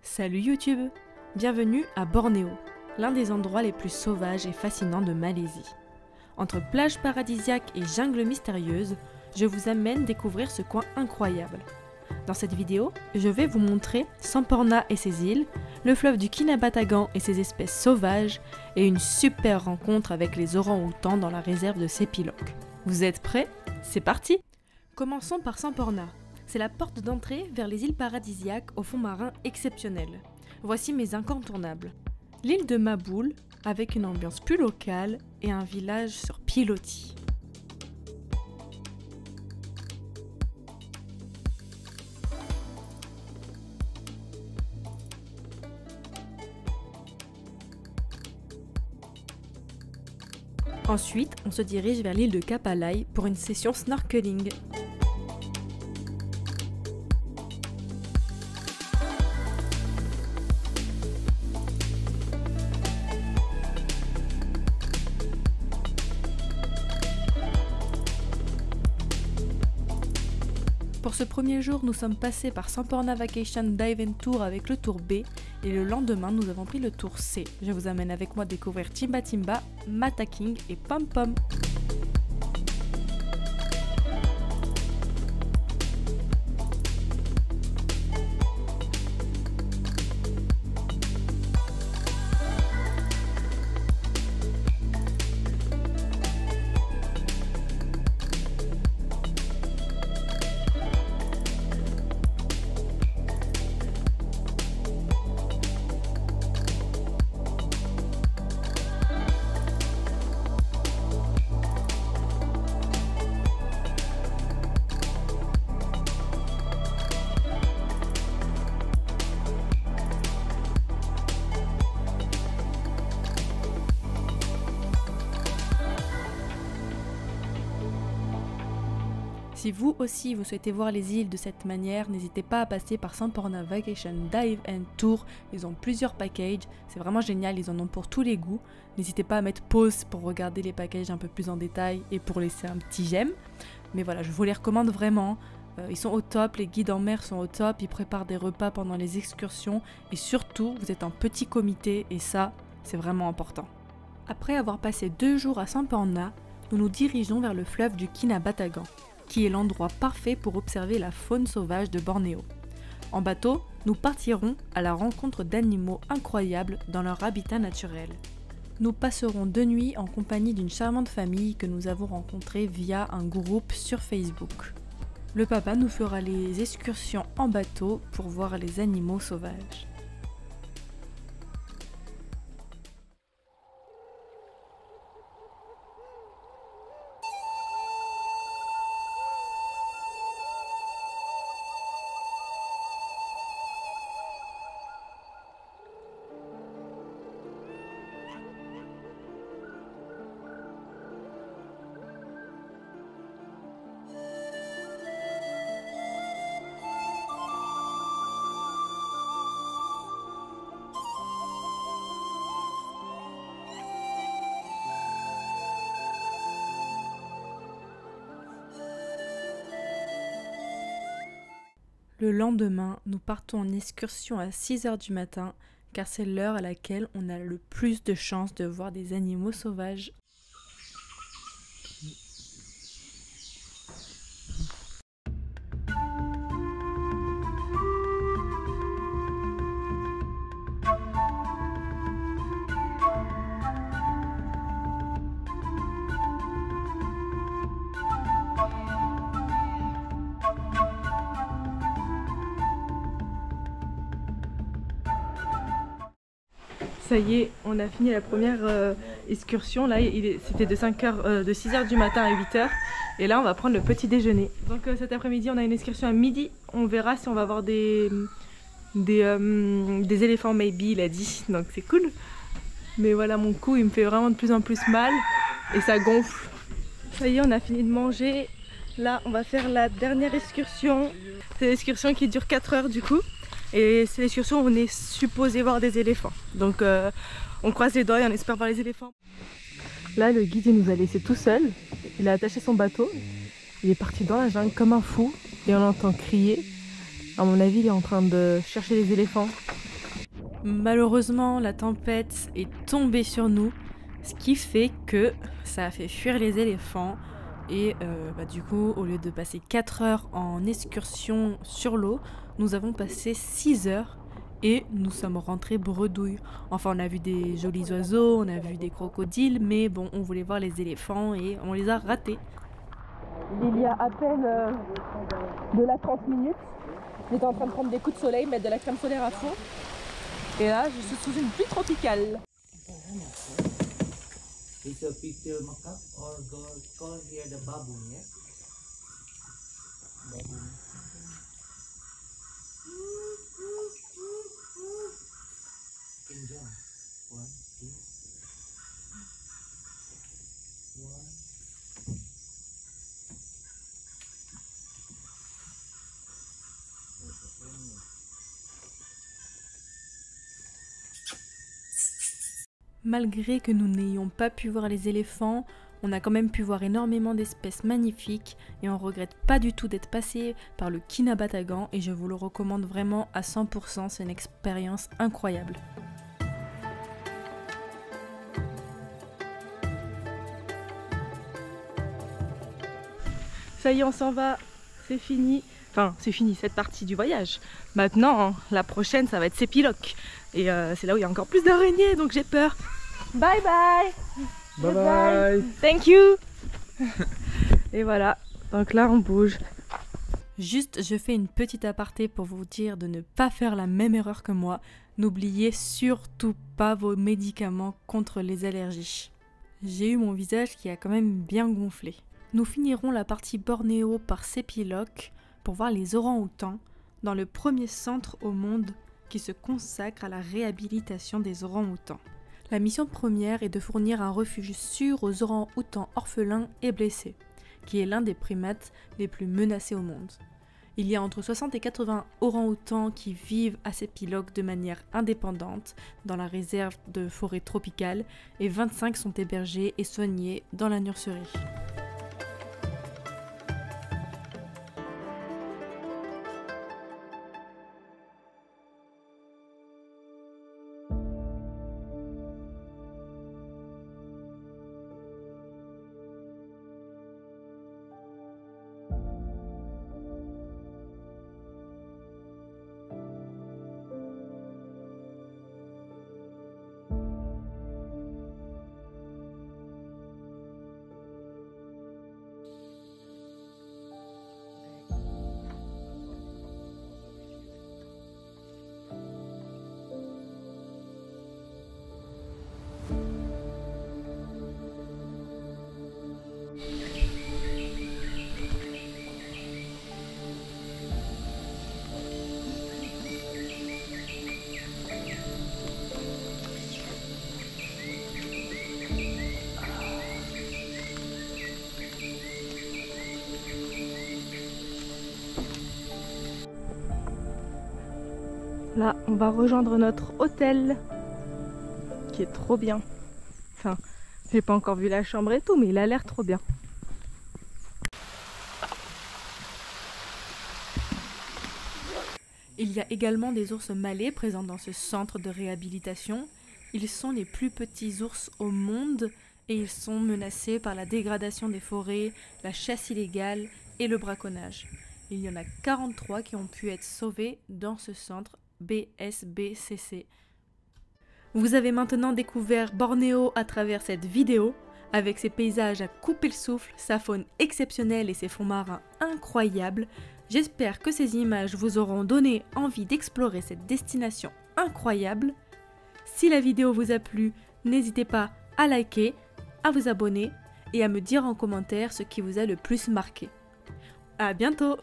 Salut YouTube! Bienvenue à Bornéo, l'un des endroits les plus sauvages et fascinants de Malaisie. Entre plages paradisiaques et jungles mystérieuses, je vous amène découvrir ce coin incroyable. Dans cette vidéo, je vais vous montrer Semporna et ses îles, le fleuve du Kinabatangan et ses espèces sauvages, et une super rencontre avec les orang-outans dans la réserve de Sepilok. Vous êtes prêts? C'est parti! Commençons par Semporna. C'est la porte d'entrée vers les îles paradisiaques au fond marin exceptionnel. Voici mes incontournables. L'île de Maboul, avec une ambiance plus locale et un village sur pilotis. Ensuite, on se dirige vers l'île de Kapalai pour une session snorkeling. Pour ce premier jour, nous sommes passés par Semporna Vacation Dive and Tour avec le tour B et le lendemain, nous avons pris le tour C. Je vous amène avec moi découvrir Timba Timba, Mata King et Pom Pom. Si vous aussi vous souhaitez voir les îles de cette manière, n'hésitez pas à passer par Semporna Vacation Dive and Tour. Ils ont plusieurs packages, c'est vraiment génial, ils en ont pour tous les goûts. N'hésitez pas à mettre pause pour regarder les packages un peu plus en détail et pour laisser un petit j'aime. Mais voilà, je vous les recommande vraiment. Ils sont au top, les guides en mer sont au top, ils préparent des repas pendant les excursions et surtout, vous êtes en petit comité et ça, c'est vraiment important. Après avoir passé 2 jours à Semporna, nous nous dirigeons vers le fleuve du Kinabatangan, qui est l'endroit parfait pour observer la faune sauvage de Bornéo. En bateau, nous partirons à la rencontre d'animaux incroyables dans leur habitat naturel. Nous passerons 2 nuits en compagnie d'une charmante famille que nous avons rencontrée via un groupe sur Facebook. Le papa nous fera les excursions en bateau pour voir les animaux sauvages. Le lendemain, nous partons en excursion à 6 h du matin, car c'est l'heure à laquelle on a le plus de chances de voir des animaux sauvages. Ça y est, on a fini la première excursion. Là, c'était de 6 h du matin à 8 h. Et là, on va prendre le petit déjeuner. Donc cet après-midi, on a une excursion à midi. On verra si on va voir des éléphants, maybe, il a dit. Donc c'est cool. Mais voilà, mon cou, il me fait vraiment de plus en plus mal. Et ça gonfle. Ça y est, on a fini de manger. Là, on va faire la dernière excursion. C'est l'excursion qui dure 4 heures du coup. Et c'est l'excursion où on est supposé voir des éléphants. Donc on croise les doigts et on espère voir les éléphants. Là, le guide il nous a laissé tout seul. Il a attaché son bateau. Il est parti dans la jungle comme un fou et on l'entend crier. À mon avis, il est en train de chercher les éléphants. Malheureusement, la tempête est tombée sur nous, ce qui fait que ça a fait fuir les éléphants. Et du coup, au lieu de passer 4 heures en excursion sur l'eau, nous avons passé 6 heures et nous sommes rentrés bredouilles. Enfin, on a vu des jolis oiseaux, on a vu des crocodiles, mais bon, on voulait voir les éléphants et on les a ratés. Il y a à peine de la 30 minutes, j'étais en train de prendre des coups de soleil, mettre de la crème solaire à fond. Et là, je suis sous une pluie tropicale. It's a picture macaque or call here the baboon, yeah? Baboon. Can jump. 1, 2. 1. Malgré que nous n'ayons pas pu voir les éléphants, on a quand même pu voir énormément d'espèces magnifiques et on regrette pas du tout d'être passé par le Kinabatangan et je vous le recommande vraiment à 100%, c'est une expérience incroyable. Ça y est, on s'en va, c'est fini. Enfin, c'est fini cette partie du voyage. Maintenant, la prochaine, ça va être Sepilok. Et c'est là où il y a encore plus d'araignées, donc j'ai peur. Bye bye. Bye bye. Thank you. Et voilà, donc là on bouge. Juste, je fais une petite aparté pour vous dire de ne pas faire la même erreur que moi. N'oubliez surtout pas vos médicaments contre les allergies. J'ai eu mon visage qui a quand même bien gonflé. Nous finirons la partie Bornéo par Sepilok pour voir les orang-outans dans le premier centre au monde qui se consacre à la réhabilitation des orang-outans. La mission première est de fournir un refuge sûr aux orang-outans orphelins et blessés, qui est l'un des primates les plus menacés au monde. Il y a entre 60 et 80 orang-outans qui vivent à Sepilok de manière indépendante dans la réserve de forêt tropicale et 25 sont hébergés et soignés dans la nurserie. Là, on va rejoindre notre hôtel, qui est trop bien. Enfin, j'ai pas encore vu la chambre et tout, mais il a l'air trop bien. Il y a également des ours malais présents dans ce centre de réhabilitation. Ils sont les plus petits ours au monde et ils sont menacés par la dégradation des forêts, la chasse illégale et le braconnage. Il y en a 43 qui ont pu être sauvés dans ce centre BSBCC. Vous avez maintenant découvert Bornéo à travers cette vidéo, avec ses paysages à couper le souffle, sa faune exceptionnelle et ses fonds marins incroyables. J'espère que ces images vous auront donné envie d'explorer cette destination incroyable. Si la vidéo vous a plu, n'hésitez pas à liker, à vous abonner et à me dire en commentaire ce qui vous a le plus marqué. À bientôt!